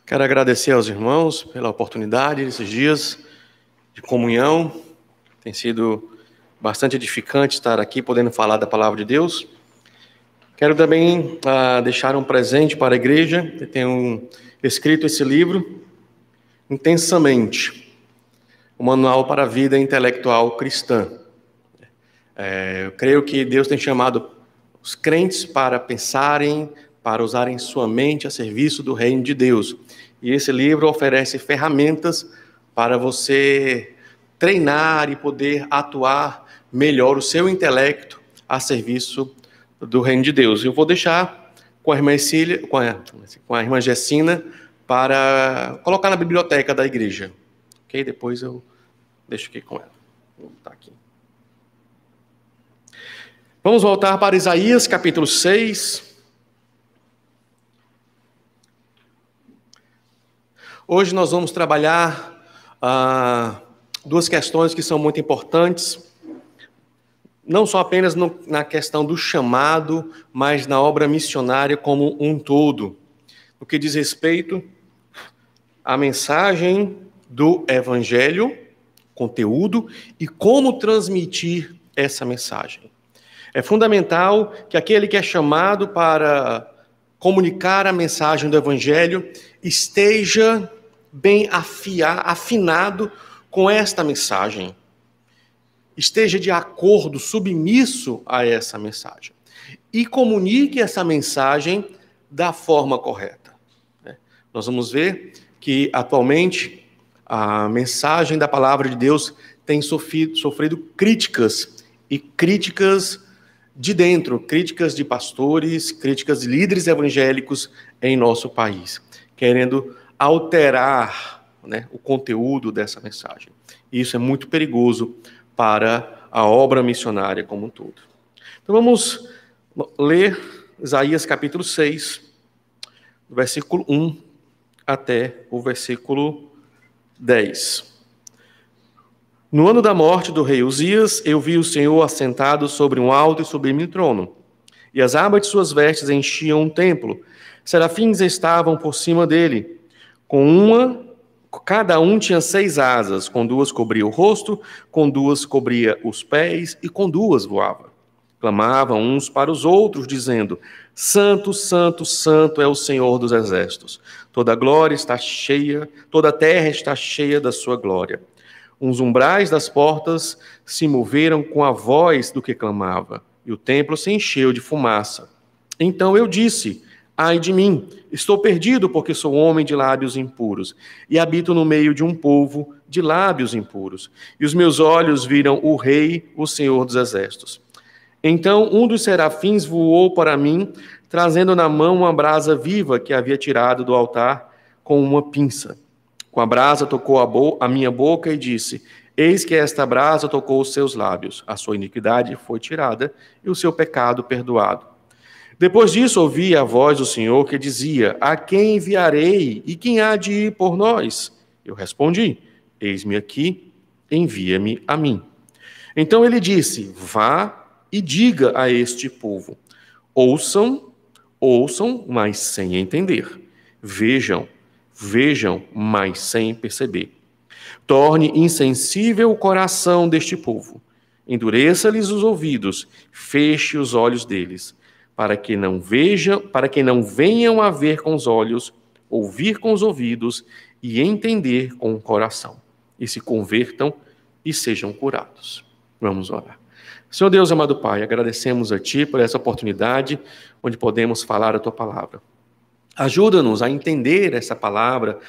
Quero agradecer aos irmãos pela oportunidade desses dias de comunhão. Tem sido bastante edificante estar aqui podendo falar da palavra de Deus. Quero também deixar um presente para a igreja. Eu tenho escrito esse livro, Intensamente, o Manual para a Vida Intelectual Cristã. Eu creio que Deus tem chamado os crentes para pensarem, para usarem sua mente a serviço do reino de Deus. E esse livro oferece ferramentas para você treinar e poder atuar melhor o seu intelecto a serviço do reino de Deus. Eu vou deixar com a irmã Cília, com a irmã Gessina, para colocar na biblioteca da igreja. Ok? Depois eu deixo aqui com ela. Vou botar aqui. Vamos voltar para Isaías, capítulo 6. Hoje nós vamos trabalhar duas questões que são muito importantes, não só apenas na questão do chamado, mas na obra missionária como um todo, no que diz respeito à mensagem do Evangelho, conteúdo, e como transmitir essa mensagem. É fundamental que aquele que é chamado para comunicar a mensagem do Evangelho esteja bem afinado com esta mensagem, esteja de acordo, submisso a essa mensagem e comunique essa mensagem da forma correta. Nós vamos ver que atualmente a mensagem da palavra de Deus tem sofrido críticas e críticas de dentro, críticas de pastores, críticas de líderes evangélicos em nosso país, querendo alterar, o conteúdo dessa mensagem. E isso é muito perigoso para a obra missionária como um todo. Então vamos ler Isaías capítulo 6, do versículo 1 até o versículo 10. No ano da morte do rei Uzias, eu vi o Senhor assentado sobre um alto e sublime trono, e as abas de suas vestes enchiam o templo. Serafins estavam por cima dele, cada um tinha 6 asas, com 2 cobria o rosto, com 2 cobria os pés, e com 2 voava. Clamavam uns para os outros, dizendo: Santo, Santo, Santo é o Senhor dos exércitos. Toda a glória está cheia, toda a terra está cheia da sua glória. Os umbrais das portas se moveram com a voz do que clamava, e o templo se encheu de fumaça. Então eu disse: ai de mim, estou perdido, porque sou homem de lábios impuros, e habito no meio de um povo de lábios impuros. E os meus olhos viram o Rei, o Senhor dos exércitos. Então um dos serafins voou para mim, trazendo na mão uma brasa viva que havia tirado do altar com uma pinça. Com a brasa tocou a minha boca e disse: eis que esta brasa tocou os seus lábios. A sua iniquidade foi tirada e o seu pecado perdoado. Depois disso ouvi a voz do Senhor que dizia: a quem enviarei e quem há de ir por nós? Eu respondi: eis-me aqui, envia-me a mim. Então ele disse: vá e diga a este povo: ouçam, mas sem entender. Vejam, mas sem perceber. Torne insensível o coração deste povo. Endureça-lhes os ouvidos, feche os olhos deles, para que não venham a ver com os olhos, ouvir com os ouvidos e entender com o coração, e se convertam e sejam curados. Vamos orar. Senhor Deus, amado Pai, agradecemos a Ti por essa oportunidade onde podemos falar a Tua palavra. Ajuda-nos a entender essa palavra,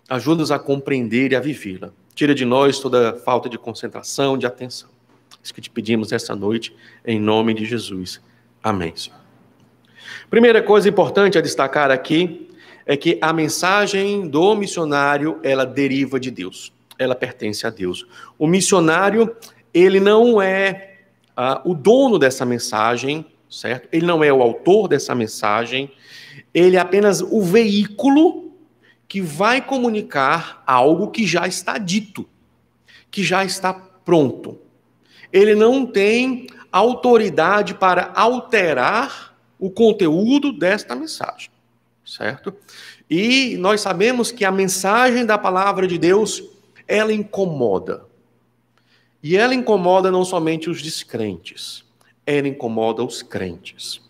ajuda-nos a compreender e a vivê-la. Tira de nós toda falta de concentração, de atenção. Isso que te pedimos esta noite, em nome de Jesus. Amém, Senhor. Primeira coisa importante a destacar aqui é que a mensagem do missionário, ela deriva de Deus. Ela pertence a Deus. O missionário, ele não é o dono dessa mensagem, certo? Ele não é o autor dessa mensagem. Ele é apenas o veículo que vai comunicar algo que já está dito, que já está pronto. Ele não tem autoridade para alterar o conteúdo desta mensagem. certo? E nós sabemos que a mensagem da palavra de Deus, ela incomoda. E ela incomoda não somente os descrentes, ela incomoda os crentes.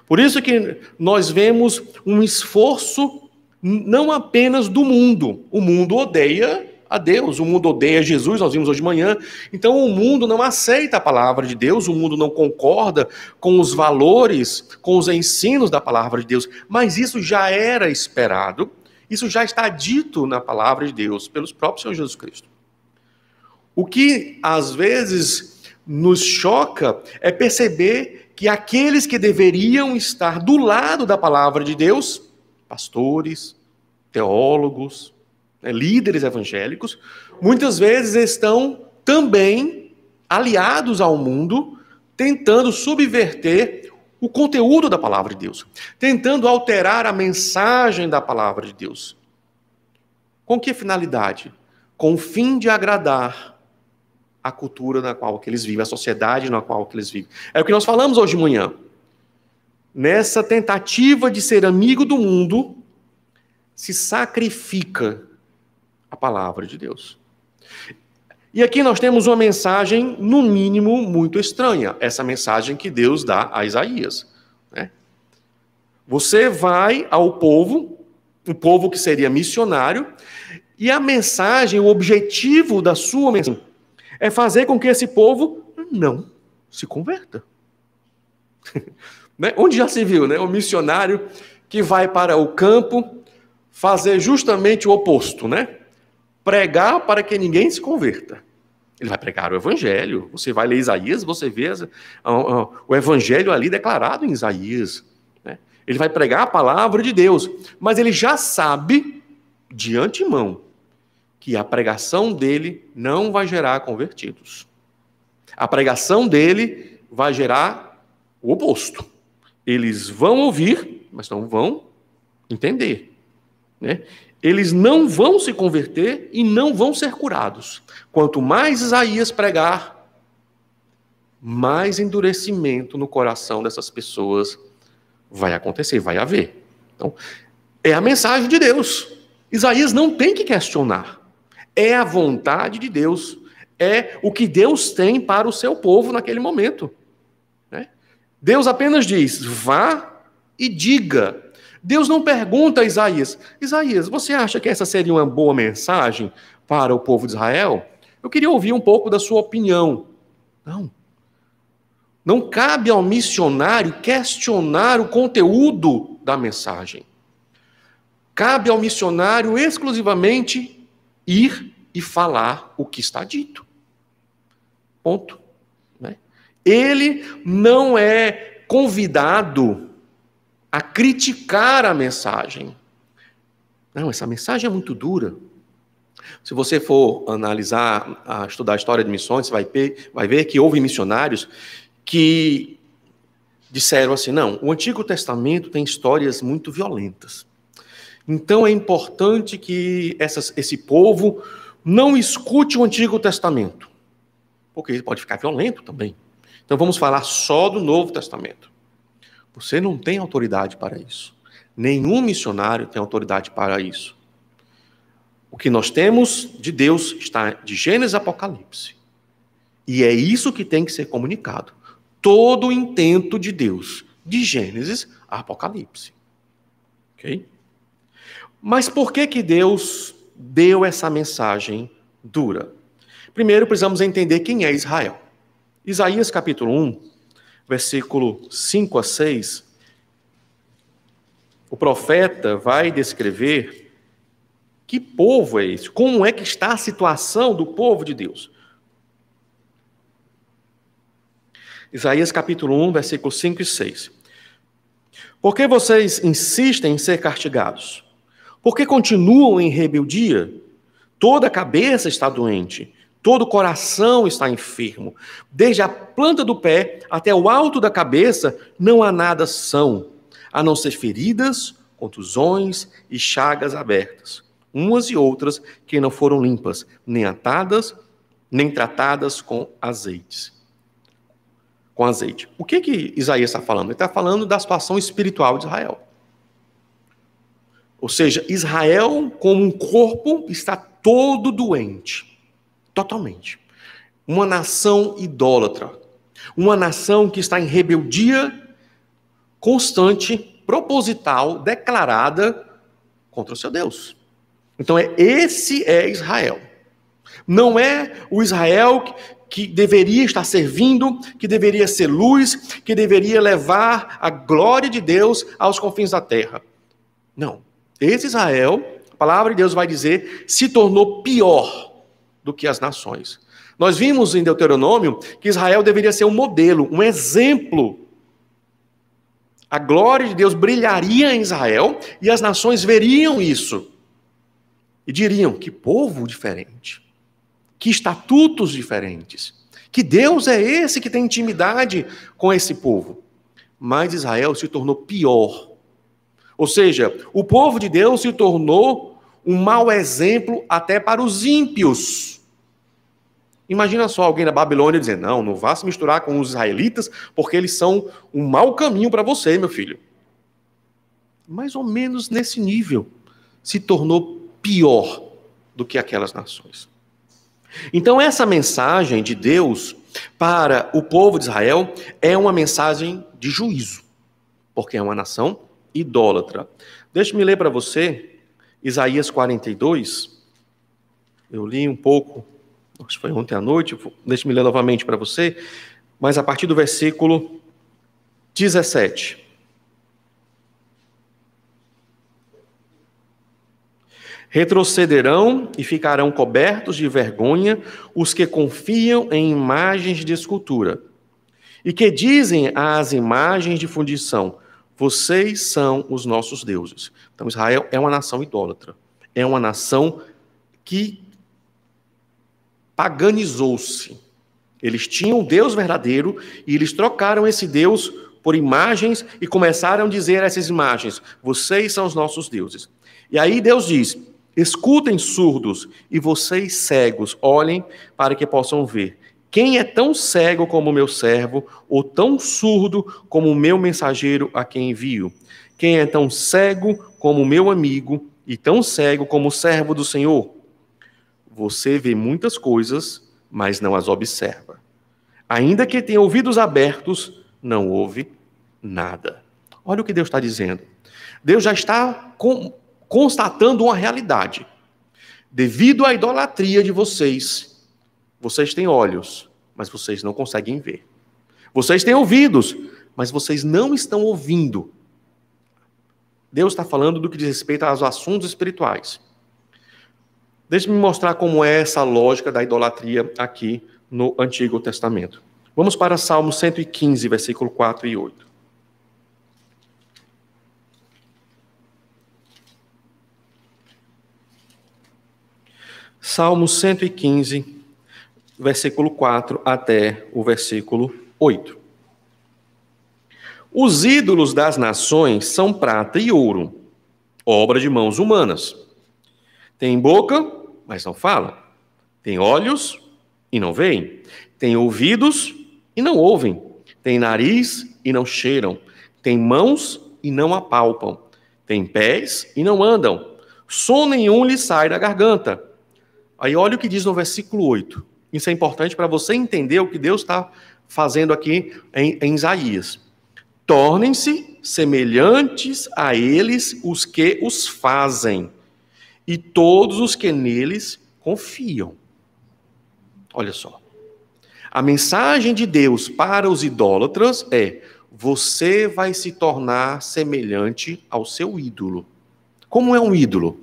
Por isso que nós vemos um esforço não apenas do mundo. O mundo odeia a Deus, o mundo odeia Jesus, nós vimos hoje de manhã. Então o mundo não aceita a palavra de Deus, o mundo não concorda com os valores, com os ensinos da palavra de Deus. Mas isso já era esperado, isso já está dito na palavra de Deus, pelos próprios Senhor Jesus Cristo. O que às vezes nos choca é perceber que aqueles que deveriam estar do lado da palavra de Deus, pastores, teólogos, líderes evangélicos, muitas vezes estão também aliados ao mundo, tentando subverter o conteúdo da palavra de Deus, tentando alterar a mensagem da palavra de Deus. Com que finalidade? Com o fim de agradar a cultura na qual eles vivem, a sociedade na qual eles vivem. É o que nós falamos hoje de manhã. Nessa tentativa de ser amigo do mundo, se sacrifica a palavra de Deus. E aqui nós temos uma mensagem, no mínimo, muito estranha. Essa mensagem que Deus dá a Isaías. Né? Você vai ao povo, o povo que seria missionário, e a mensagem, o objetivo da sua mensagem, é fazer com que esse povo não se converta. Né? Onde já se viu, né? O missionário que vai para o campo fazer justamente o oposto, né? Pregar para que ninguém se converta. Ele vai pregar o evangelho. Você vai ler Isaías, você vê o evangelho ali declarado em Isaías. Né? Ele vai pregar a palavra de Deus, mas ele já sabe de antemão que a pregação dele não vai gerar convertidos. A pregação dele vai gerar o oposto. Eles vão ouvir, mas não vão entender. Né? Eles não vão se converter e não vão ser curados. Quanto mais Isaías pregar, mais endurecimento no coração dessas pessoas vai acontecer, vai haver. Então, é a mensagem de Deus. Isaías não tem que questionar. É a vontade de Deus. É o que Deus tem para o seu povo naquele momento. Né? Deus apenas diz, vá e diga. Deus não pergunta a Isaías, Isaías, você acha que essa seria uma boa mensagem para o povo de Israel? Eu queria ouvir um pouco da sua opinião. Não. Não cabe ao missionário questionar o conteúdo da mensagem. Cabe ao missionário exclusivamente ir e falar o que está dito. Ponto. Né? Ele não é convidado a criticar a mensagem. Não, essa mensagem é muito dura. Se você for analisar, estudar a história de missões, você vai ver que houve missionários que disseram assim, não, o Antigo Testamento tem histórias muito violentas. Então é importante que esse povo não escute o Antigo Testamento, porque ele pode ficar violento também. Então vamos falar só do Novo Testamento. Você não tem autoridade para isso. Nenhum missionário tem autoridade para isso. O que nós temos de Deus está de Gênesis a Apocalipse. E é isso que tem que ser comunicado. Todo o intento de Deus, de Gênesis a Apocalipse. Ok? Mas por que Deus deu essa mensagem dura? Primeiro, precisamos entender quem é Israel. Isaías capítulo 1, versículo 5 a 6, o profeta vai descrever que povo é esse, como é que está a situação do povo de Deus. Isaías capítulo 1, versículos 5 e 6. Por que vocês insistem em ser castigados? Por que continuam em rebeldia? Toda a cabeça está doente, todo o coração está enfermo. Desde a planta do pé até o alto da cabeça não há nada são, a não ser feridas, contusões e chagas abertas, umas e outras que não foram limpas, nem atadas, nem tratadas com azeite. O que Isaías está falando? Ele está falando da situação espiritual de Israel. Ou seja, Israel, como um corpo, está todo doente. Totalmente. Uma nação idólatra. Uma nação que está em rebeldia constante, proposital, declarada contra o seu Deus. Então, esse é Israel. Não é o Israel que deveria estar servindo, que deveria ser luz, que deveria levar a glória de Deus aos confins da terra. Não. Esse Israel, a palavra de Deus vai dizer, se tornou pior do que as nações. Nós vimos em Deuteronômio que Israel deveria ser um modelo, um exemplo. A glória de Deus brilharia em Israel e as nações veriam isso. E diriam, que povo diferente, que estatutos diferentes, que Deus é esse que tem intimidade com esse povo. Mas Israel se tornou pior. Ou seja, o povo de Deus se tornou um mau exemplo até para os ímpios. Imagina só alguém da Babilônia dizendo, não vá se misturar com os israelitas, porque eles são um mau caminho para você, meu filho. Mais ou menos nesse nível, se tornou pior do que aquelas nações. Então essa mensagem de Deus para o povo de Israel é uma mensagem de juízo, porque é uma nação idólatra. Deixe-me ler para você Isaías 42. Eu li um pouco, acho que foi ontem à noite, deixe-me ler novamente para você, mas a partir do versículo 17. Retrocederão e ficarão cobertos de vergonha os que confiam em imagens de escultura e que dizem às imagens de fundição, vocês são os nossos deuses. Então Israel é uma nação idólatra, é uma nação que paganizou-se. Eles tinham um Deus verdadeiro e eles trocaram esse Deus por imagens e começaram a dizer a essas imagens, vocês são os nossos deuses. E aí Deus diz, escutem surdos e vocês cegos, olhem para que possam ver. Quem é tão cego como o meu servo, ou tão surdo como o meu mensageiro a quem envio? Quem é tão cego como o meu amigo e tão cego como o servo do Senhor? Você vê muitas coisas, mas não as observa. Ainda que tenha ouvidos abertos, não ouve nada. Olha o que Deus está dizendo. Deus já está constatando uma realidade. Devido à idolatria de vocês, vocês têm olhos, mas vocês não conseguem ver. Vocês têm ouvidos, mas vocês não estão ouvindo. Deus está falando do que diz respeito aos assuntos espirituais. Deixe-me mostrar como é essa lógica da idolatria aqui no Antigo Testamento. Vamos para Salmo 115, versículo 4 e 8. Salmo 115, versículo 4 até o versículo 8. Os ídolos das nações são prata e ouro, obra de mãos humanas. Tem boca, mas não fala. Tem olhos e não veem. Tem ouvidos e não ouvem. Tem nariz e não cheiram. Tem mãos e não apalpam. Tem pés e não andam. Som nenhum lhe sai da garganta. Aí olha o que diz no versículo 8. Isso é importante para você entender o que Deus está fazendo aqui em Isaías. Tornem-se semelhantes a eles os que os fazem, e todos os que neles confiam. Olha só. A mensagem de Deus para os idólatras é: você vai se tornar semelhante ao seu ídolo. Como é um ídolo?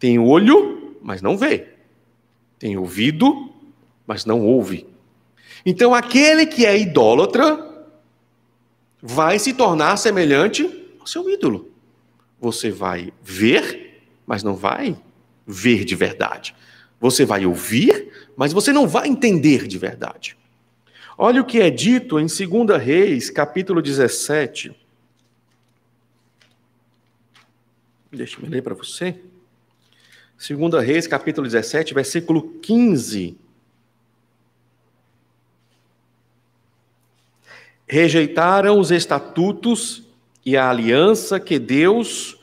Tem olho, mas não vê. Tem ouvido, mas não ouve. Então, aquele que é idólatra vai se tornar semelhante ao seu ídolo. Você vai ver, mas não vai ver de verdade. Você vai ouvir, mas você não vai entender de verdade. Olha o que é dito em 2 Reis, capítulo 17. Deixa eu ler para você. 2 Reis, capítulo 17, versículo 15. Rejeitaram os estatutos e a aliança que Deus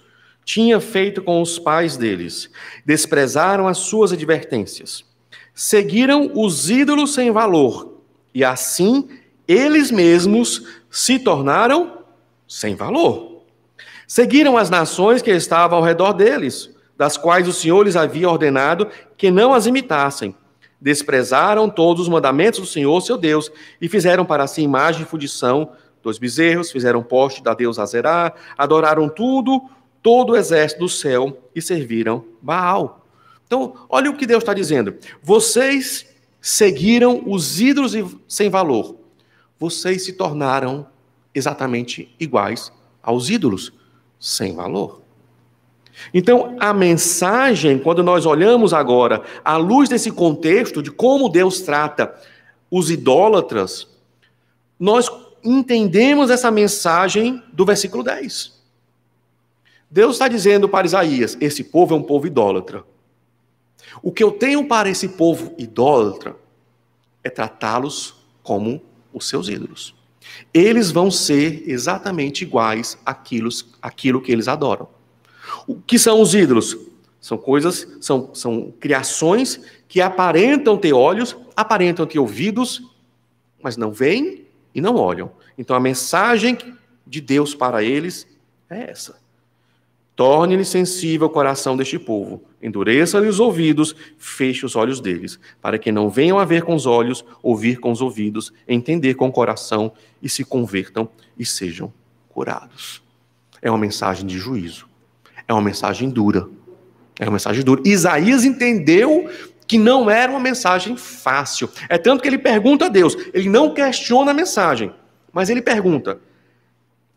tinha feito com os pais deles. Desprezaram as suas advertências. Seguiram os ídolos sem valor. E assim, eles mesmos se tornaram sem valor. Seguiram as nações que estavam ao redor deles, das quais o Senhor lhes havia ordenado que não as imitassem. Desprezaram todos os mandamentos do Senhor, seu Deus, e fizeram para si imagem de fundição, 2 bezerros, fizeram poste da deusa Azerá, adoraram todo o exército do céu e serviram Baal. Então, olha o que Deus está dizendo. Vocês seguiram os ídolos sem valor. Vocês se tornaram exatamente iguais aos ídolos sem valor. Então, a mensagem, quando nós olhamos agora, à luz desse contexto de como Deus trata os idólatras, nós entendemos essa mensagem do versículo 10. Deus está dizendo para Isaías, esse povo é um povo idólatra. O que eu tenho para esse povo idólatra é tratá-los como os seus ídolos. Eles vão ser exatamente iguais àquilo que eles adoram. O que são os ídolos? São coisas, são criações que aparentam ter olhos, aparentam ter ouvidos, mas não veem e não olham. Então a mensagem de Deus para eles é essa. Torne-lhe sensível o coração deste povo, endureça-lhe os ouvidos, feche os olhos deles, para que não venham a ver com os olhos, ouvir com os ouvidos, entender com o coração e se convertam e sejam curados. É uma mensagem de juízo. É uma mensagem dura. É uma mensagem dura. Isaías entendeu que não era uma mensagem fácil. É tanto que ele pergunta a Deus. Ele não questiona a mensagem, mas ele pergunta.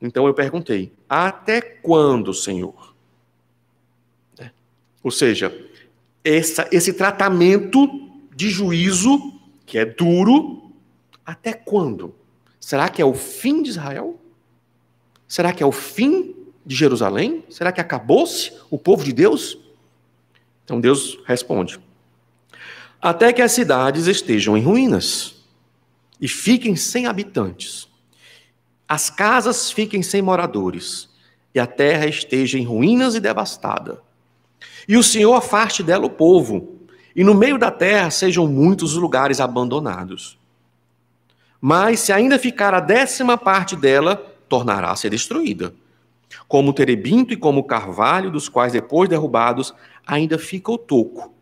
Então eu perguntei, até quando, Senhor? Ou seja, esse tratamento de juízo, que é duro, até quando? Será que é o fim de Israel? Será que é o fim de Jerusalém? Será que acabou-se o povo de Deus? Então Deus responde, até que as cidades estejam em ruínas e fiquem sem habitantes, as casas fiquem sem moradores e a terra esteja em ruínas e devastada. E o Senhor afaste dela o povo, e no meio da terra sejam muitos os lugares abandonados. Mas se ainda ficar a 10ª parte dela, tornará a ser destruída. Como o terebinto e como o carvalho, dos quais depois derrubados, ainda fica o toco.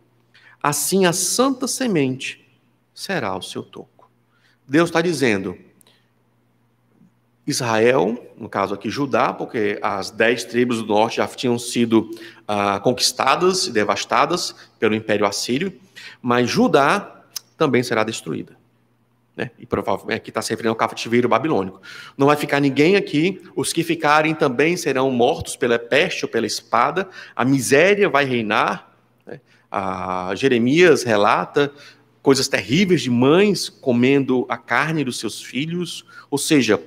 Assim a santa semente será o seu toco. Deus está dizendo, Israel, no caso aqui Judá, porque as 10 tribos do norte já tinham sido conquistadas e devastadas pelo Império Assírio, mas Judá também será destruída. Né? E provavelmente aqui está se referindo ao cativeiro babilônico. Não vai ficar ninguém aqui, os que ficarem também serão mortos pela peste ou pela espada, a miséria vai reinar. Né? Jeremias relata coisas terríveis de mães comendo a carne dos seus filhos, ou seja,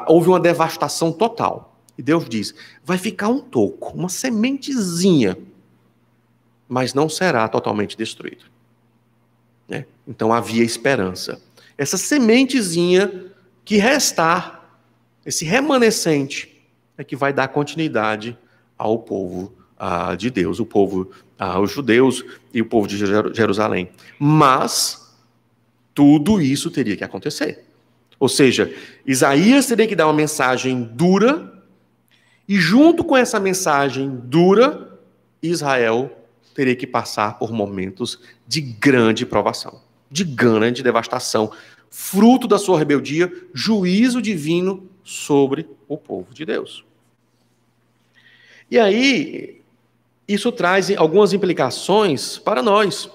houve uma devastação total. E Deus diz, vai ficar um toco, uma sementezinha, mas não será totalmente destruído. Né? Então havia esperança. Essa sementezinha que restar, esse remanescente, é que vai dar continuidade ao povo de Deus, o povo, os judeus e o povo de Jerusalém. Mas tudo isso teria que acontecer. Ou seja, Isaías teria que dar uma mensagem dura, e junto com essa mensagem dura, Israel teria que passar por momentos de grande provação, de grande devastação, fruto da sua rebeldia, juízo divino sobre o povo de Deus. E aí, isso traz algumas implicações para nós,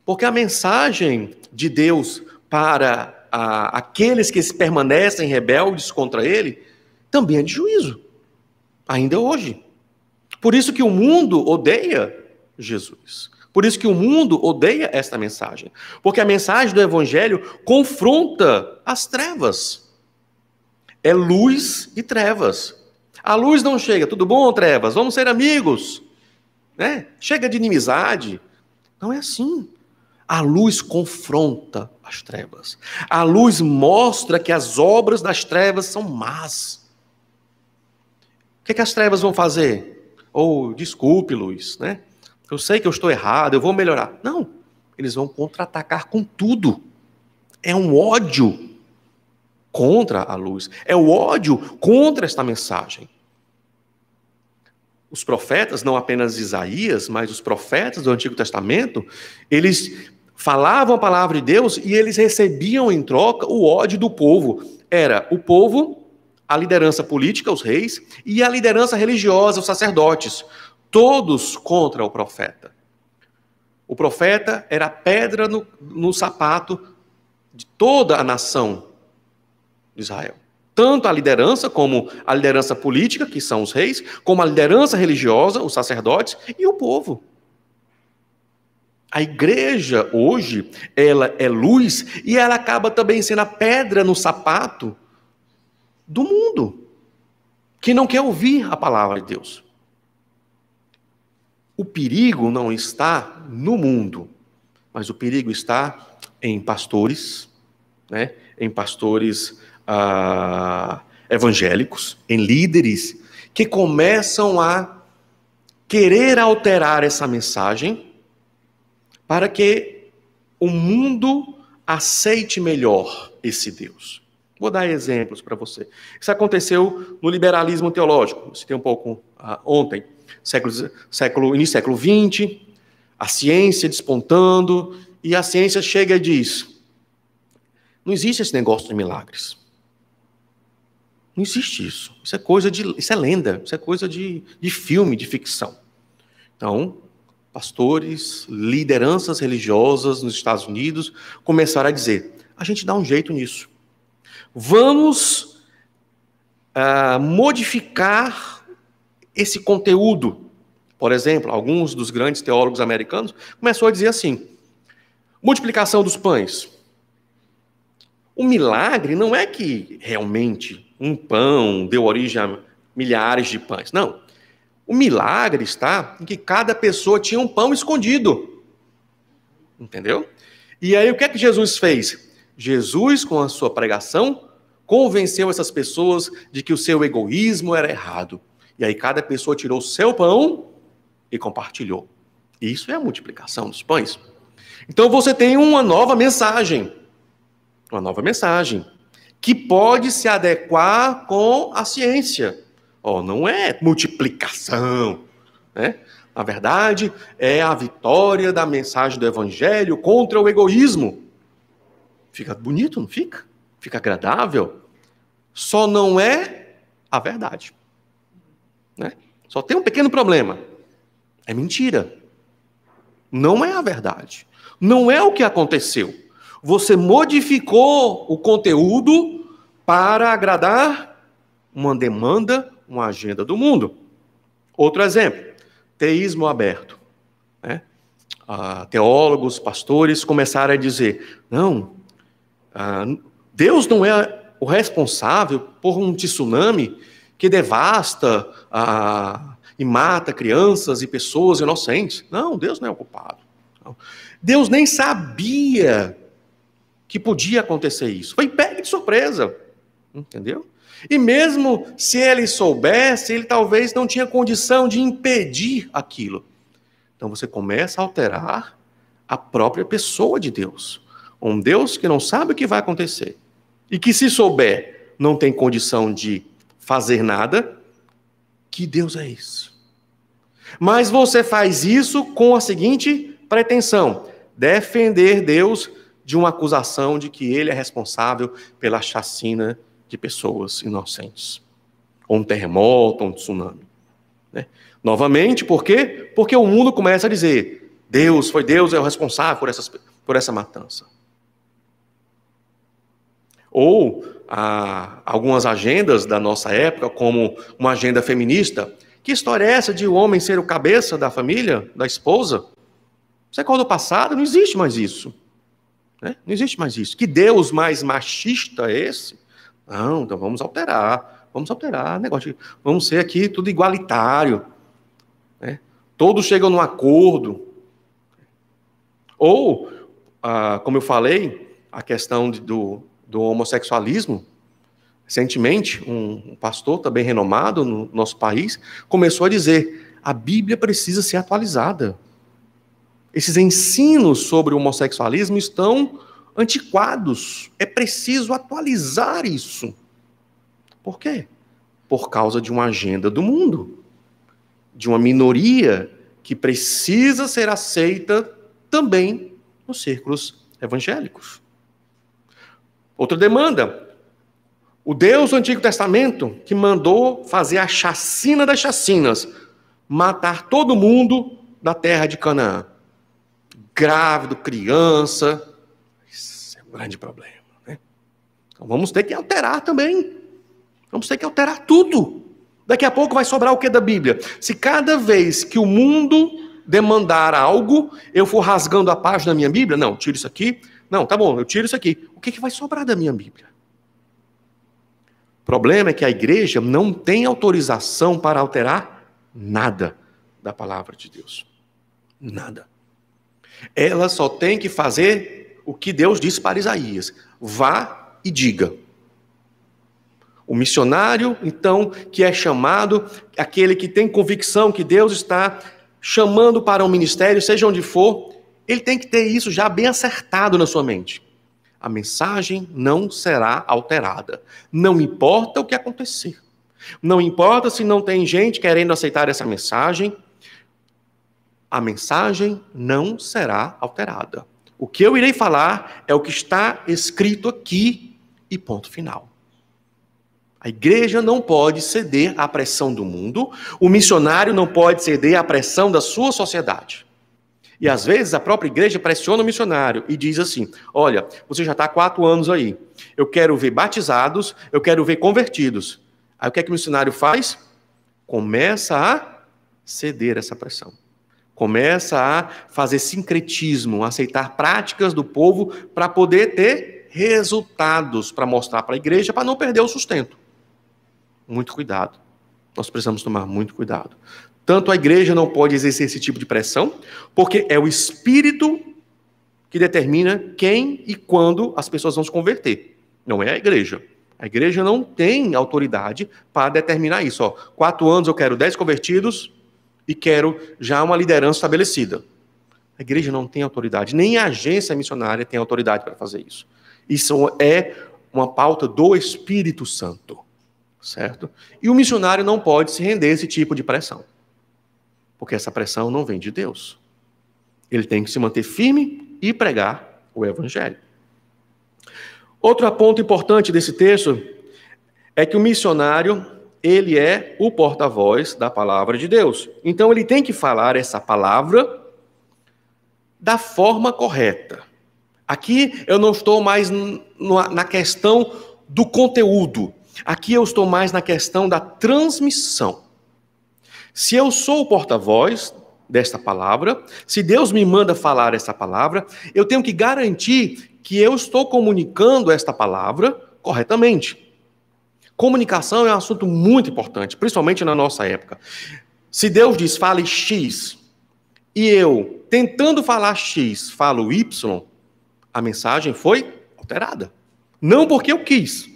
porque a mensagem de Deus para aqueles que permanecem rebeldes contra ele, também é de juízo, ainda hoje. Por isso que o mundo odeia Jesus. Por isso que o mundo odeia esta mensagem. Porque a mensagem do Evangelho confronta as trevas. É luz e trevas. A luz não chega, tudo bom, trevas? Vamos ser amigos. Né? Chega de inimizade. Não é assim. A luz confronta as trevas. A luz mostra que as obras das trevas são más. que é que as trevas vão fazer? Ou, desculpe, Luiz, né? Eu sei que eu estou errado, eu vou melhorar. Não, eles vão contra-atacar com tudo. É um ódio contra a luz. É o ódio contra esta mensagem. Os profetas, não apenas Isaías, mas os profetas do Antigo Testamento, eles falavam a palavra de Deus e eles recebiam em troca o ódio do povo. Era o povo, a liderança política, os reis, e a liderança religiosa, os sacerdotes, todos contra o profeta. O profeta era a pedra no sapato de toda a nação de Israel. Tanto a liderança, como a liderança política, que são os reis, como a liderança religiosa, os sacerdotes, e o povo. A igreja, hoje, ela é luz, e ela acaba também sendo a pedra no sapato do mundo, que não quer ouvir a palavra de Deus. O perigo não está no mundo, mas o perigo está em pastores, né? Em pastores evangélicos, em líderes que começam a querer alterar essa mensagem para que o mundo aceite melhor esse Deus. Vou dar exemplos para você. Isso aconteceu no liberalismo teológico, eu citei um pouco ontem, início do século XX, a ciência despontando, e a ciência chega e diz: não existe esse negócio de milagres. Não existe isso. Isso é lenda, isso é coisa de filme, de ficção. Então, pastores, lideranças religiosas nos Estados Unidos começaram a dizer: a gente dá um jeito nisso. Vamos modificar esse conteúdo. Por exemplo, alguns dos grandes teólogos americanos começaram a dizer assim: multiplicação dos pães. O milagre não é que realmente um pão deu origem a milhares de pães. Não. O milagre está em que cada pessoa tinha um pão escondido. Entendeu? E aí o que é que Jesus fez? Jesus, com a sua pregação, convenceu essas pessoas de que o seu egoísmo era errado. E aí cada pessoa tirou o seu pão e compartilhou. Isso é a multiplicação dos pães. Então você tem uma nova mensagem. Uma nova mensagem que pode se adequar com a ciência. Não é multiplicação, né? Na verdade, é a vitória da mensagem do Evangelho contra o egoísmo. Fica bonito, não fica? Fica agradável. Só não é a verdade, né? Só tem um pequeno problema. É mentira. Não é a verdade. Não é o que aconteceu. Você modificou o conteúdo para agradar uma demanda, uma agenda do mundo. Outro exemplo, teísmo aberto. Né? Teólogos, pastores começaram a dizer: não, Deus não é o responsável por um tsunami que devasta e mata crianças e pessoas inocentes. Não, Deus não é o culpado. Não. Deus nem sabia que podia acontecer isso. Foi pego de surpresa. Entendeu? E mesmo se ele soubesse, ele talvez não tinha condição de impedir aquilo. Então você começa a alterar a própria pessoa de Deus. Um Deus que não sabe o que vai acontecer. E que, se souber, não tem condição de fazer nada. Que Deus é esse? Mas você faz isso com a seguinte pretensão: defender Deus de uma acusação de que ele é responsável pela chacina de pessoas inocentes. Ou um terremoto, ou um tsunami. Né? Novamente, por quê? Porque o mundo começa a dizer: Deus é o responsável por essa matança. Ou algumas agendas da nossa época, como uma agenda feminista. Que história é essa de o homem ser o cabeça da família, da esposa? Século do passado, não existe mais isso. Né? Não existe mais isso. Que Deus mais machista é esse? Não, então vamos alterar. Vamos ser aqui tudo igualitário. Né? Todos chegam num acordo. Ou, como eu falei, a questão do homossexualismo. Recentemente, um pastor também renomado no nosso país começou a dizer: a Bíblia precisa ser atualizada. Esses ensinos sobre o homossexualismo estão antiquados. É preciso atualizar isso. Por quê? Por causa de uma agenda do mundo, de uma minoria que precisa ser aceita também nos círculos evangélicos. Outra demanda. O Deus do Antigo Testamento que mandou fazer a chacina das chacinas, matar todo mundo da terra de Canaã. Grávido, criança. Isso é um grande problema, né? Então vamos ter que alterar também. Vamos ter que alterar tudo. Daqui a pouco vai sobrar o que da Bíblia? Se cada vez que o mundo demandar algo, eu for rasgando a página da minha Bíblia, não, tiro isso aqui. Não, tá bom, eu tiro isso aqui. O que vai sobrar da minha Bíblia? O problema é que a igreja não tem autorização para alterar nada da palavra de Deus. Nada. Ela só tem que fazer o que Deus disse para Isaías: vá e diga. O missionário, então, que é chamado, aquele que tem convicção que Deus está chamando para um ministério, seja onde for, ele tem que ter isso já bem acertado na sua mente. A mensagem não será alterada. Não importa o que acontecer. Não importa se não tem gente querendo aceitar essa mensagem. A mensagem não será alterada. O que eu irei falar é o que está escrito aqui e ponto final. A igreja não pode ceder à pressão do mundo. O missionário não pode ceder à pressão da sua sociedade. E às vezes a própria igreja pressiona o missionário e diz assim: olha, você já está há 4 anos aí, eu quero ver batizados, eu quero ver convertidos. Aí o que é que o missionário faz? Começa a ceder essa pressão. Começa a fazer sincretismo, a aceitar práticas do povo para poder ter resultados para mostrar para a igreja, para não perder o sustento. Muito cuidado. Nós precisamos tomar muito cuidado. Tanto a igreja não pode exercer esse tipo de pressão, porque é o Espírito que determina quem e quando as pessoas vão se converter. Não é a igreja. A igreja não tem autoridade para determinar isso. 4 anos eu quero 10 convertidos e quero já uma liderança estabelecida. A igreja não tem autoridade, nem a agência missionária tem autoridade para fazer isso. Isso é uma pauta do Espírito Santo, certo? E o missionário não pode se render a esse tipo de pressão. Porque essa pressão não vem de Deus. Ele tem que se manter firme e pregar o Evangelho. Outro ponto importante desse texto é que o missionário, ele é o porta-voz da palavra de Deus. Então ele tem que falar essa palavra da forma correta. Aqui eu não estou mais na questão do conteúdo. Aqui eu estou mais na questão da transmissão. Se eu sou o porta-voz desta palavra, se Deus me manda falar essa palavra, eu tenho que garantir que eu estou comunicando esta palavra corretamente. Comunicação é um assunto muito importante, principalmente na nossa época. Se Deus diz, fale X, e eu, tentando falar X, falo Y, a mensagem foi alterada. Não porque eu quis,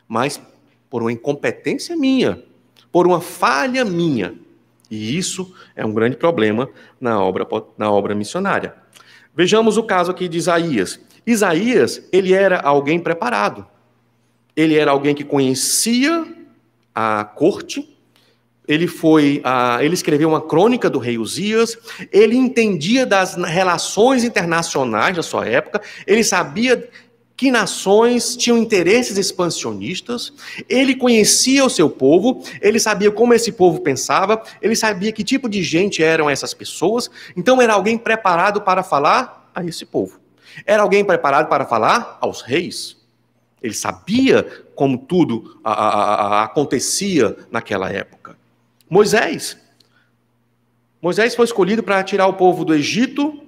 mas por uma incompetência minha, por uma falha minha. E isso é um grande problema na obra missionária. Vejamos o caso aqui de Isaías. Isaías, ele era alguém preparado. Ele era alguém que conhecia a corte. Ele escreveu uma crônica do rei Uzias. Ele entendia das relações internacionais da sua época. Ele sabia que nações tinham interesses expansionistas, ele conhecia o seu povo, ele sabia como esse povo pensava, ele sabia que tipo de gente eram essas pessoas, então era alguém preparado para falar a esse povo. Era alguém preparado para falar aos reis. Ele sabia como tudo acontecia naquela época. Moisés foi escolhido para tirar o povo do Egito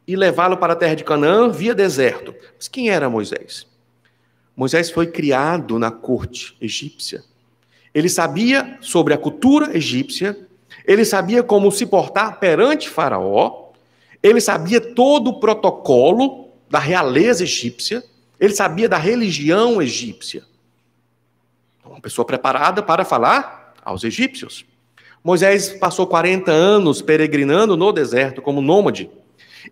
e levá-lo para a terra de Canaã via deserto. Mas quem era Moisés? Moisés foi criado na corte egípcia. Ele sabia sobre a cultura egípcia, ele sabia como se portar perante Faraó, ele sabia todo o protocolo da realeza egípcia, ele sabia da religião egípcia. uma pessoa preparada para falar aos egípcios. Moisés passou 40 anos peregrinando no deserto como nômade.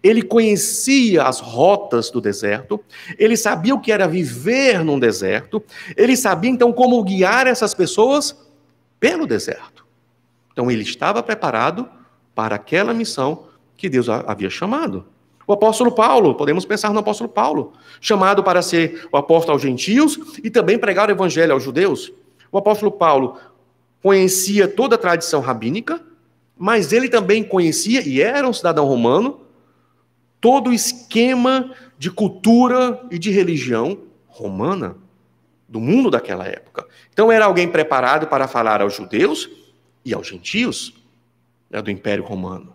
Ele conhecia as rotas do deserto, ele sabia o que era viver num deserto, ele sabia então como guiar essas pessoas pelo deserto. Então ele estava preparado para aquela missão que Deus havia chamado. O apóstolo Paulo, podemos pensar no apóstolo Paulo, chamado para ser o apóstolo aos gentios e também pregar o evangelho aos judeus. O apóstolo Paulo conhecia toda a tradição rabínica, mas ele também conhecia, e era um cidadão romano, todo o esquema de cultura e de religião romana do mundo daquela época. Então era alguém preparado para falar aos judeus e aos gentios, né, do Império Romano.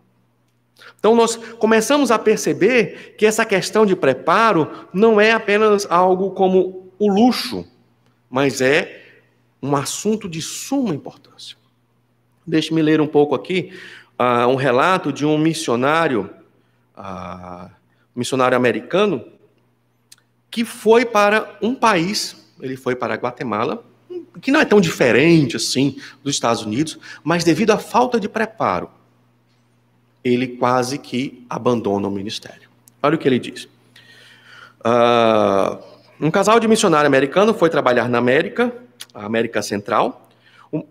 Então nós começamos a perceber que essa questão de preparo não é apenas algo como o luxo, mas é um assunto de suma importância. Deixe-me ler um pouco aqui um relato de um missionário americano, que foi para um país, ele foi para Guatemala, que não é tão diferente assim dos Estados Unidos, mas devido à falta de preparo, ele quase que abandona o ministério. Olha o que ele diz. Um casal de missionário americano foi trabalhar na América Central. O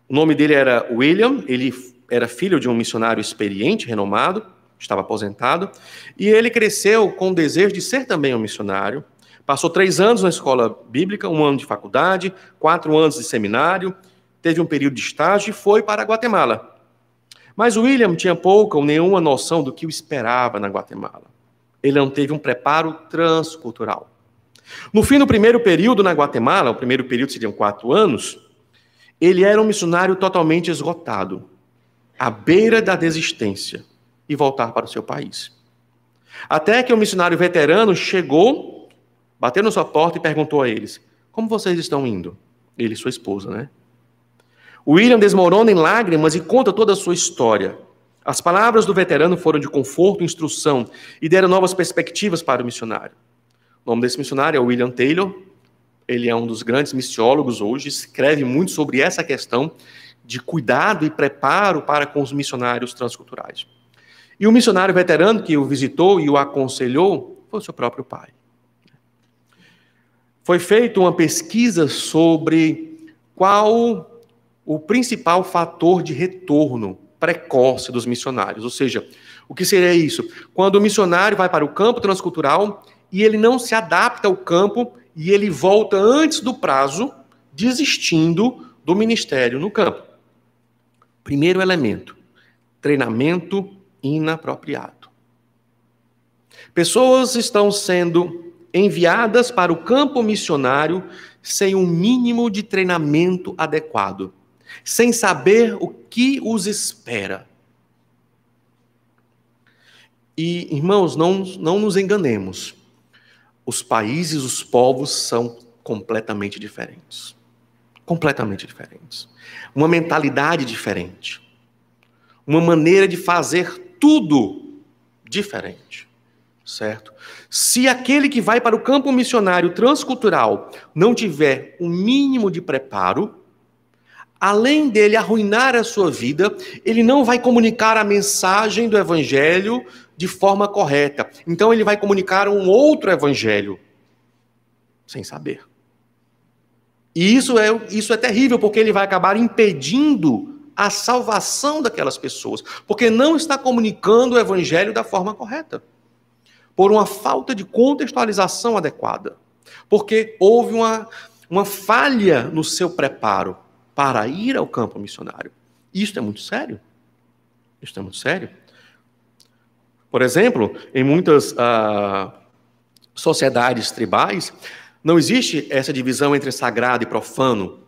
nome dele era William, ele era filho de um missionário experiente, renomado, estava aposentado, e ele cresceu com o desejo de ser também um missionário. Passou 3 anos na escola bíblica, 1 ano de faculdade, 4 anos de seminário, teve um período de estágio e foi para a Guatemala. Mas o William tinha pouca ou nenhuma noção do que o esperava na Guatemala. Ele não teve um preparo transcultural. No fim do primeiro período na Guatemala, o primeiro período seriam 4 anos, ele era um missionário totalmente esgotado, à beira da desistência, e voltar para o seu país. Até que um missionário veterano chegou, bateu na sua porta e perguntou a eles: como vocês estão indo? Ele e sua esposa, né? O William desmorona em lágrimas e conta toda a sua história. As palavras do veterano foram de conforto e instrução e deram novas perspectivas para o missionário. O nome desse missionário é William Taylor. Ele é um dos grandes missiólogos hoje, escreve muito sobre essa questão de cuidado e preparo para com os missionários transculturais. E o missionário veterano que o visitou e o aconselhou foi o seu próprio pai. Foi feita uma pesquisa sobre qual o principal fator de retorno precoce dos missionários. Ou seja, o que seria isso? Quando o missionário vai para o campo transcultural e ele não se adapta ao campo e ele volta antes do prazo, desistindo do ministério no campo. Primeiro elemento, treinamento inapropriado. Pessoas estão sendo enviadas para o campo missionário sem um mínimo de treinamento adequado, sem saber o que os espera. E, irmãos, não nos enganemos. Os países, os povos são completamente diferentes. Completamente diferentes. Uma mentalidade diferente. Uma maneira de fazer tudo diferente. Certo? Se aquele que vai para o campo missionário transcultural não tiver um mínimo de preparo, além dele arruinar a sua vida, ele não vai comunicar a mensagem do evangelho de forma correta. Então ele vai comunicar um outro evangelho, sem saber. E isso é terrível, porque ele vai acabar impedindo a salvação daquelas pessoas, porque não está comunicando o evangelho da forma correta, por uma falta de contextualização adequada, porque houve uma falha no seu preparo para ir ao campo missionário. Isso é muito sério. Isso é muito sério. Por exemplo, em muitas sociedades tribais, não existe essa divisão entre sagrado e profano.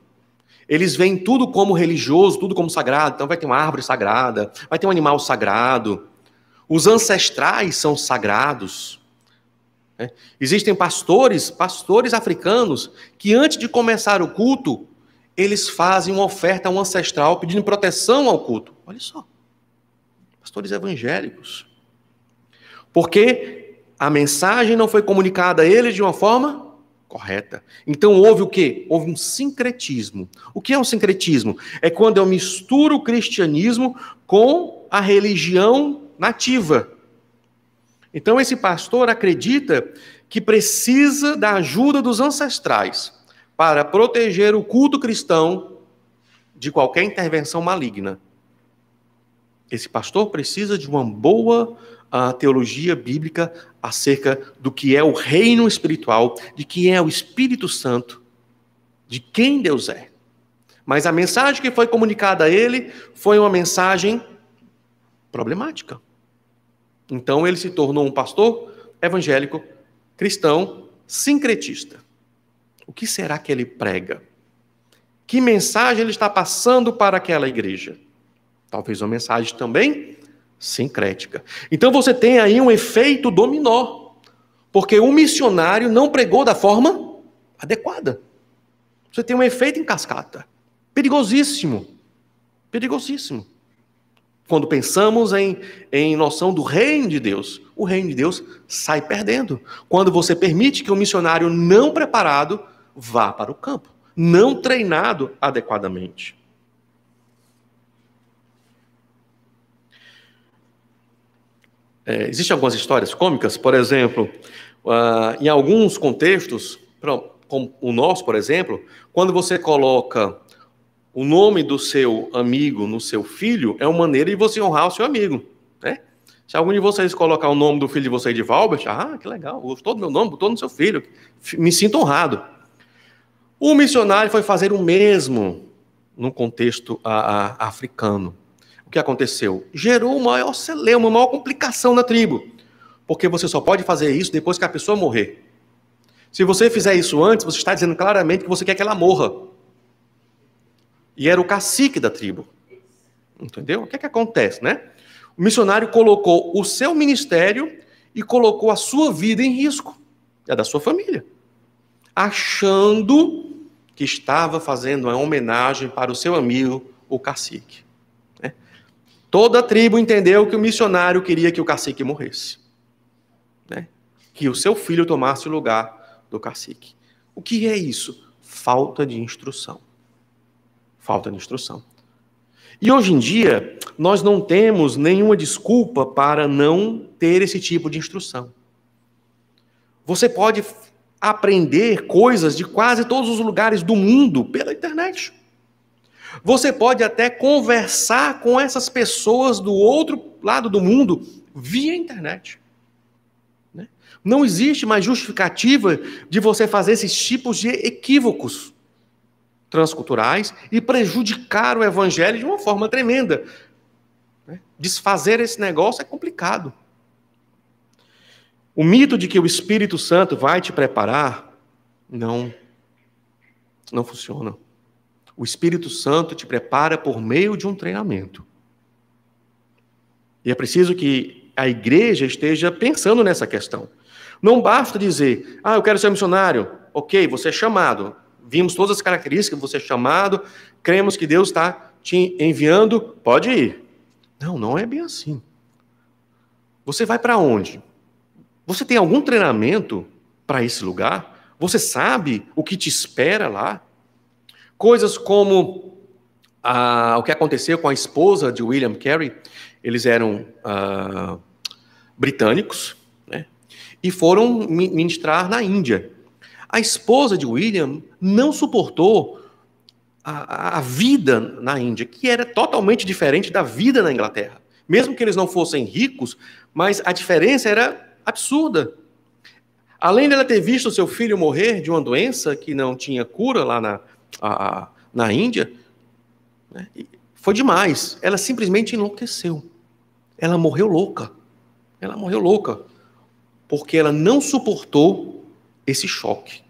Eles veem tudo como religioso, tudo como sagrado. Então vai ter uma árvore sagrada, vai ter um animal sagrado. Os ancestrais são sagrados. Existem pastores africanos, que antes de começar o culto, eles fazem uma oferta a um ancestral pedindo proteção ao culto. Olha só. Pastores evangélicos. Porque a mensagem não foi comunicada a eles de uma forma correta. Então houve o quê? Houve um sincretismo. O que é um sincretismo? É quando eu misturo o cristianismo com a religião nativa. Então esse pastor acredita que precisa da ajuda dos ancestrais para proteger o culto cristão de qualquer intervenção maligna. Esse pastor precisa de uma boa teologia bíblica acerca do que é o reino espiritual, de quem é o Espírito Santo, de quem Deus é. Mas a mensagem que foi comunicada a ele foi uma mensagem problemática. Então ele se tornou um pastor evangélico, cristão, sincretista. O que será que ele prega? Que mensagem ele está passando para aquela igreja? Talvez uma mensagem também sincrética. Então você tem aí um efeito dominó, porque o missionário não pregou da forma adequada. Você tem um efeito em cascata. Perigosíssimo. Perigosíssimo. Quando pensamos em noção do reino de Deus, o reino de Deus sai perdendo. Quando você permite que o missionário não preparado vá para o campo, não treinado adequadamente. Existem algumas histórias cômicas, por exemplo, em alguns contextos, como o nosso, por exemplo, quando você coloca o nome do seu amigo no seu filho, é uma maneira de você honrar o seu amigo, né? Se algum de vocês colocar o nome do filho de vocês de Valbert, que legal, gostou do meu nome, botou no seu filho, me sinto honrado. O missionário foi fazer o mesmo num contexto africano. O que aconteceu? Gerou uma maior celeuma, uma maior complicação na tribo, porque você só pode fazer isso depois que a pessoa morrer. Se você fizer isso antes, você está dizendo claramente que você quer que ela morra. E era o cacique da tribo. Entendeu? O que é que acontece, né? O missionário colocou o seu ministério e colocou a sua vida em risco, e a da sua família, achando que estava fazendo uma homenagem para o seu amigo, o cacique. Né? Toda a tribo entendeu que o missionário queria que o cacique morresse. Né? Que o seu filho tomasse o lugar do cacique. O que é isso? Falta de instrução. Falta de instrução. E hoje em dia, nós não temos nenhuma desculpa para não ter esse tipo de instrução. Você pode aprender coisas de quase todos os lugares do mundo pela internet. Você pode até conversar com essas pessoas do outro lado do mundo via internet. Não existe mais justificativa de você fazer esses tipos de equívocos transculturais e prejudicar o evangelho de uma forma tremenda. Desfazer esse negócio é complicado. O mito de que o Espírito Santo vai te preparar, não funciona. O Espírito Santo te prepara por meio de um treinamento. E é preciso que a igreja esteja pensando nessa questão. Não basta dizer, eu quero ser missionário. Ok, você é chamado. Vimos todas as características, você é chamado, cremos que Deus está te enviando, pode ir. Não é bem assim. Você vai para onde? Você tem algum treinamento para esse lugar? Você sabe o que te espera lá? Coisas como o que aconteceu com a esposa de William Carey, eles eram britânicos, né? E foram ministrar na Índia. A esposa de William não suportou a vida na Índia, que era totalmente diferente da vida na Inglaterra. Mesmo que eles não fossem ricos, mas a diferença era absurda. Além dela ter visto o seu filho morrer de uma doença que não tinha cura lá na Índia, né, foi demais. Ela simplesmente enlouqueceu. Ela morreu louca. Ela morreu louca. Porque ela não suportou esse choque.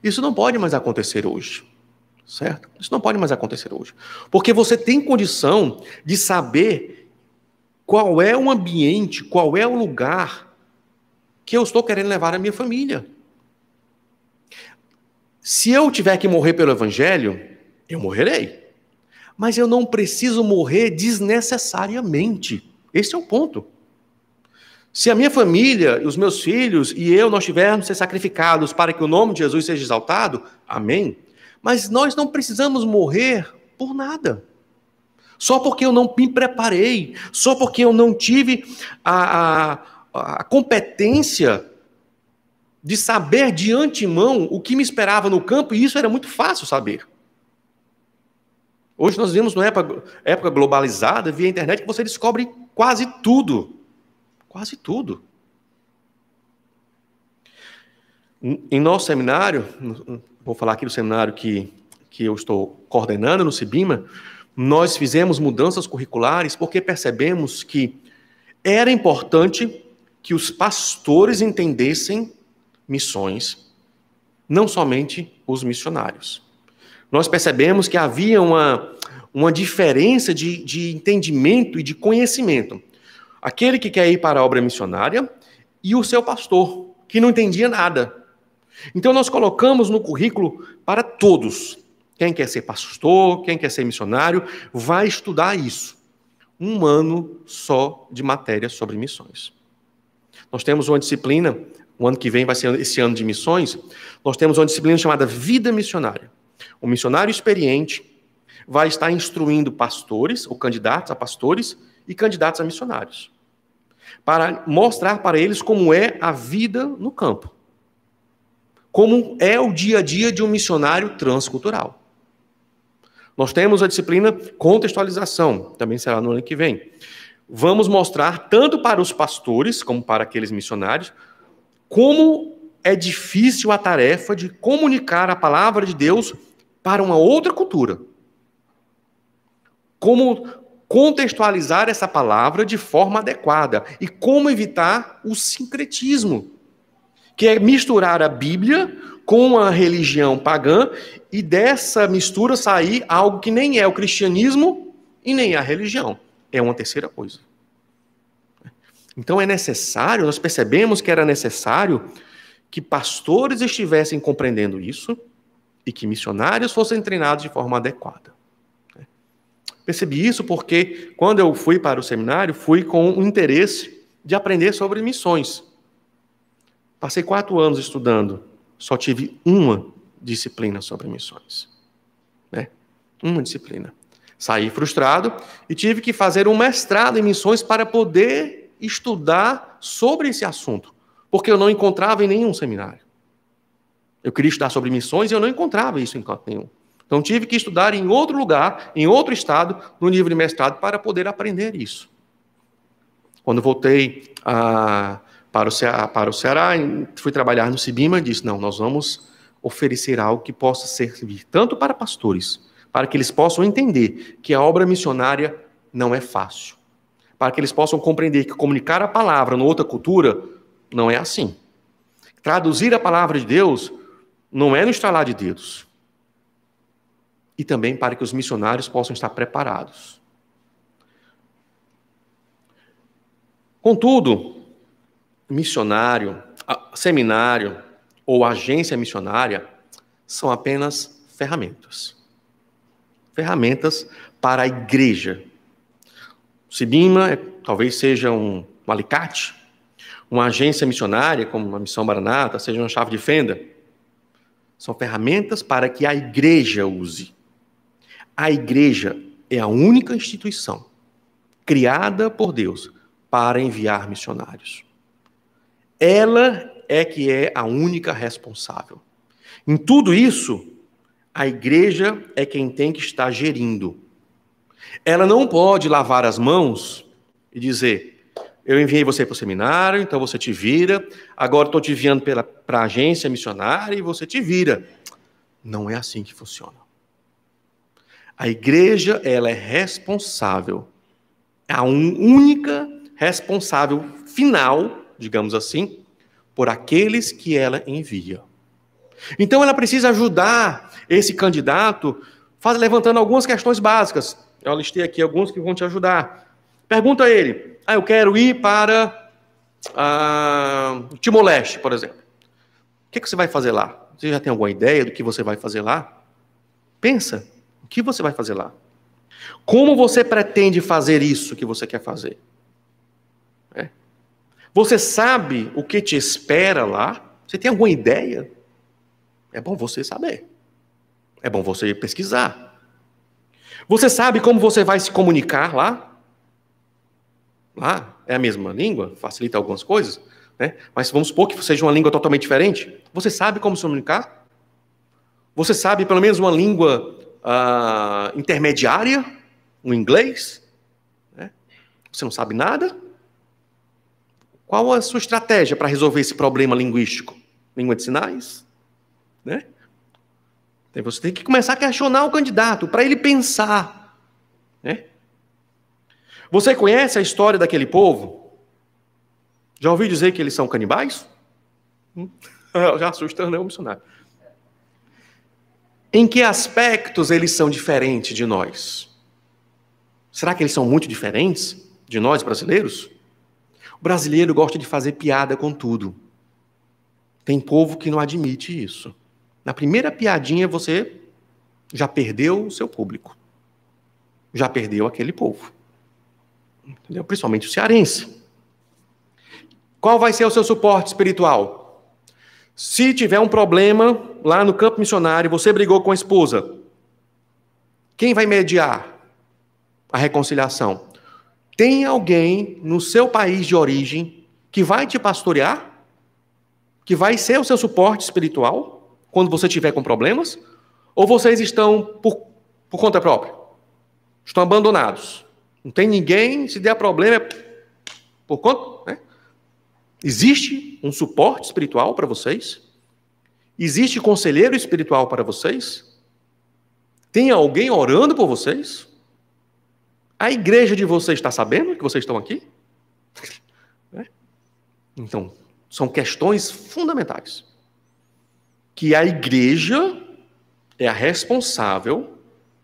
Isso não pode mais acontecer hoje. Certo? Isso não pode mais acontecer hoje. Porque você tem condição de saber qual é o ambiente, qual é o lugar que eu estou querendo levar a minha família. Se eu tiver que morrer pelo evangelho, eu morrerei. Mas eu não preciso morrer desnecessariamente. Esse é o ponto. Se a minha família, os meus filhos e eu, nós tivermos ser sacrificados para que o nome de Jesus seja exaltado, amém. Mas nós não precisamos morrer por nada. Só porque eu não me preparei, só porque eu não tive a competência de saber de antemão o que me esperava no campo, e isso era muito fácil saber. Hoje nós vivemos numa época globalizada, via internet, que você descobre quase tudo. Quase tudo. Em nosso seminário, vou falar aqui do seminário que eu estou coordenando no Cibima, nós fizemos mudanças curriculares porque percebemos que era importante que os pastores entendessem missões, não somente os missionários. Nós percebemos que havia uma diferença de entendimento e de conhecimento. Aquele que quer ir para a obra missionária e o seu pastor, que não entendia nada. Então nós colocamos no currículo para todos. Quem quer ser pastor, quem quer ser missionário, vai estudar isso. 1 ano só de matéria sobre missões. Nós temos uma disciplina, o ano que vem vai ser esse ano de missões, nós temos uma disciplina chamada Vida Missionária. O missionário experiente vai estar instruindo pastores, ou candidatos a pastores, e candidatos a missionários, para mostrar para eles como é a vida no campo, como é o dia a dia de um missionário transcultural. Nós temos a disciplina Contextualização, também será no ano que vem. Vamos mostrar, tanto para os pastores, como para aqueles missionários, como é difícil a tarefa de comunicar a palavra de Deus para uma outra cultura. Como contextualizar essa palavra de forma adequada e como evitar o sincretismo, que é misturar a Bíblia com a religião pagã e dessa mistura sair algo que nem é o cristianismo e nem é a religião. É uma terceira coisa. Então é necessário, nós percebemos que era necessário que pastores estivessem compreendendo isso e que missionários fossem treinados de forma adequada. Percebi isso porque, quando eu fui para o seminário, fui com o interesse de aprender sobre missões. Passei 4 anos estudando, só tive uma disciplina sobre missões. Uma disciplina. Saí frustrado e tive que fazer um mestrado em missões para poder estudar sobre esse assunto, porque eu não encontrava em nenhum seminário. Eu queria estudar sobre missões e eu não encontrava isso em canto nenhum. Então, tive que estudar em outro lugar, em outro estado, no nível de mestrado, para poder aprender isso. Quando voltei para o Ceará, fui trabalhar no Cibima, disse, não, nós vamos oferecer algo que possa servir tanto para pastores, para que eles possam entender que a obra missionária não é fácil, para que eles possam compreender que comunicar a palavra em outra cultura não é assim. Traduzir a palavra de Deus não é no estalar de dedos. E também para que os missionários possam estar preparados. Contudo, missionário, seminário ou agência missionária são apenas ferramentas. Ferramentas para a igreja. O Cibima talvez seja um alicate, uma agência missionária, como a Missão Maranata, seja uma chave de fenda. São ferramentas para que a igreja use. A igreja é a única instituição criada por Deus para enviar missionários. Ela é que é a única responsável. Em tudo isso, a igreja é quem tem que estar gerindo. Ela não pode lavar as mãos e dizer, eu enviei você para o seminário, então você te vira, agora estou te enviando para a agência missionária e você te vira. Não é assim que funciona. A igreja, ela é responsável, a única responsável final, digamos assim, por aqueles que ela envia. Então ela precisa ajudar esse candidato, levantando algumas questões básicas. Eu listei aqui alguns que vão te ajudar. Pergunta a ele, eu quero ir para Timor-Leste, por exemplo. O que você vai fazer lá? Você já tem alguma ideia do que você vai fazer lá? Pensa. O que você vai fazer lá? Como você pretende fazer isso que você quer fazer? Você sabe o que te espera lá? Você tem alguma ideia? É bom você saber. É bom você pesquisar. Você sabe como você vai se comunicar lá? Lá é a mesma língua, facilita algumas coisas, né? Mas vamos supor que seja uma língua totalmente diferente. Você sabe como se comunicar? Você sabe pelo menos uma língua intermediária? Um inglês? Né? Você não sabe nada? Qual a sua estratégia para resolver esse problema linguístico? Língua de sinais? Né? Então você tem que começar a questionar o candidato, para ele pensar. Né? Você conhece a história daquele povo? Já ouviu dizer que eles são canibais? Já assustando, o missionário. Em que aspectos eles são diferentes de nós? Será que eles são muito diferentes de nós brasileiros? O brasileiro gosta de fazer piada com tudo. Tem povo que não admite isso. Na primeira piadinha você já perdeu o seu público. Já perdeu aquele povo. Entendeu? Principalmente o cearense. Qual vai ser o seu suporte espiritual? Se tiver um problema lá no campo missionário, você brigou com a esposa, quem vai mediar a reconciliação? Tem alguém no seu país de origem que vai te pastorear? Que vai ser o seu suporte espiritual quando você estiver com problemas? Ou vocês estão por conta própria? Estão abandonados? Não tem ninguém, se der problema é por conta, né? Existe um suporte espiritual para vocês? Existe conselheiro espiritual para vocês? Tem alguém orando por vocês? A igreja de vocês está sabendo que vocês estão aqui? Então, são questões fundamentais. Que a igreja é a responsável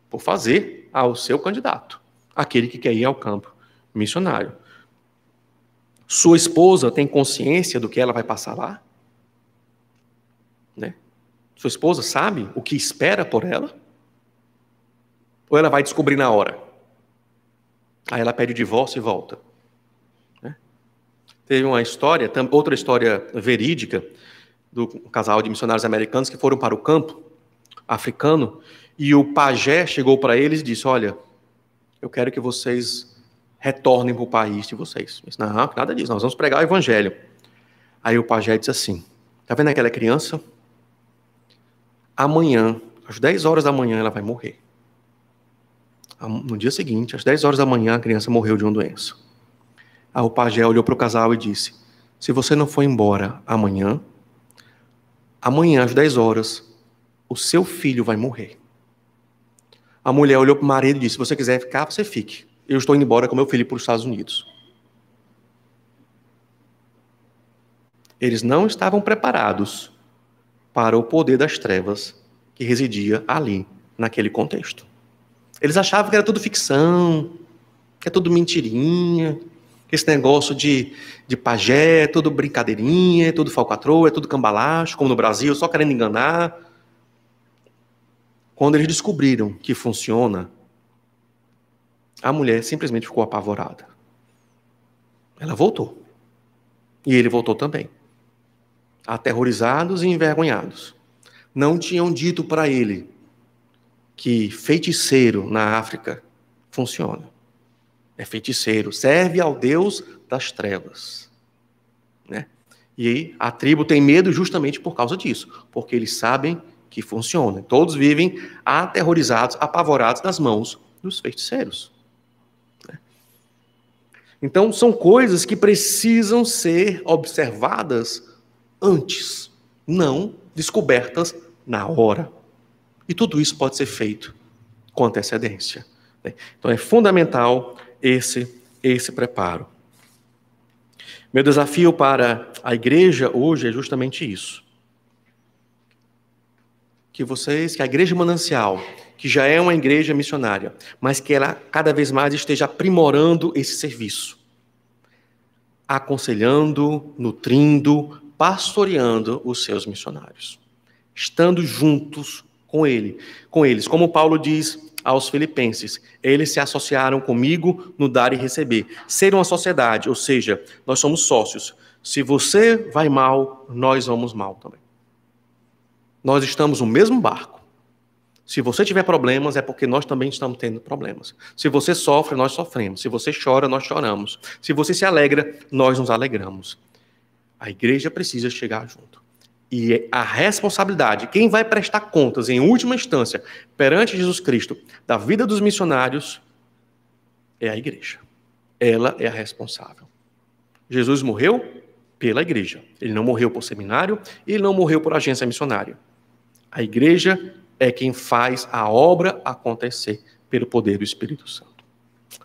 por fazer ao seu candidato, aquele que quer ir ao campo missionário. Sua esposa tem consciência do que ela vai passar lá? Né? Sua esposa sabe o que espera por ela? Ou ela vai descobrir na hora? Aí ela pede o divórcio e volta. Né? Teve uma história, outra história verídica, do casal de missionários americanos que foram para o campo africano, e o pajé chegou para eles e disse: olha, eu quero que vocês retornem para o país de vocês. Disse, não, nada disso, nós vamos pregar o evangelho. Aí o pajé disse assim: está vendo aquela criança? Amanhã, às 10 horas da manhã, ela vai morrer. No dia seguinte, às 10 horas da manhã, a criança morreu de uma doença. Aí o pajé olhou para o casal e disse: se você não for embora amanhã, às 10 horas, o seu filho vai morrer. A mulher olhou para o marido e disse: se você quiser ficar, você fique. Eu estou indo embora com meu filho para os Estados Unidos. Eles não estavam preparados para o poder das trevas que residia ali, naquele contexto. Eles achavam que era tudo ficção, que é tudo mentirinha, que esse negócio de pajé é tudo brincadeirinha, é tudo falcatrua, é tudo cambalacho, como no Brasil, só querendo enganar. Quando eles descobriram que funciona, a mulher simplesmente ficou apavorada. Ela voltou. E ele voltou também. Aterrorizados e envergonhados. Não tinham dito para ele que feiticeiro na África funciona. É feiticeiro, serve ao Deus das trevas. Né? E a tribo tem medo justamente por causa disso, porque eles sabem que funciona. Todos vivem aterrorizados, apavorados nas mãos dos feiticeiros. Né? Então, são coisas que precisam ser observadas antes, não descobertas na hora. E tudo isso pode ser feito com antecedência. Então, é fundamental esse preparo. Meu desafio para a igreja hoje é justamente isso. Que a igreja Manancial, que já é uma igreja missionária, mas que ela cada vez mais esteja aprimorando esse serviço. Aconselhando, nutrindo, pastoreando os seus missionários. Estando juntos com eles. Como Paulo diz aos filipenses. Eles se associaram comigo no dar e receber. Ser uma sociedade, ou seja, nós somos sócios. Se você vai mal, nós vamos mal também. Nós estamos no mesmo barco. Se você tiver problemas, é porque nós também estamos tendo problemas. Se você sofre, nós sofremos. Se você chora, nós choramos. Se você se alegra, nós nos alegramos. A igreja precisa chegar junto. E a responsabilidade, quem vai prestar contas, em última instância, perante Jesus Cristo, da vida dos missionários, é a igreja. Ela é a responsável. Jesus morreu pela igreja. Ele não morreu por seminário, ele não morreu por agência missionária. A igreja é quem faz a obra acontecer pelo poder do Espírito Santo.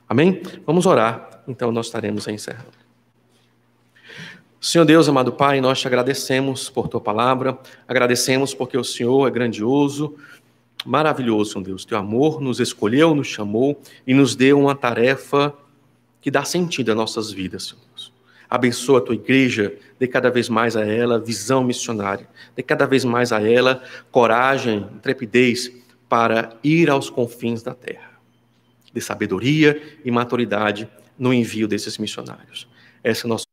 Amém? Vamos orar, então nós estaremos encerrando. Senhor Deus, amado Pai, nós te agradecemos por tua palavra, agradecemos porque o Senhor é grandioso, maravilhoso, Senhor Deus. Teu amor nos escolheu, nos chamou e nos deu uma tarefa que dá sentido às nossas vidas, Senhor Deus. Abençoa a tua igreja, dê cada vez mais a ela visão missionária, dê cada vez mais a ela coragem, intrepidez para ir aos confins da terra. Dê sabedoria e maturidade no envio desses missionários. Essa é a nossa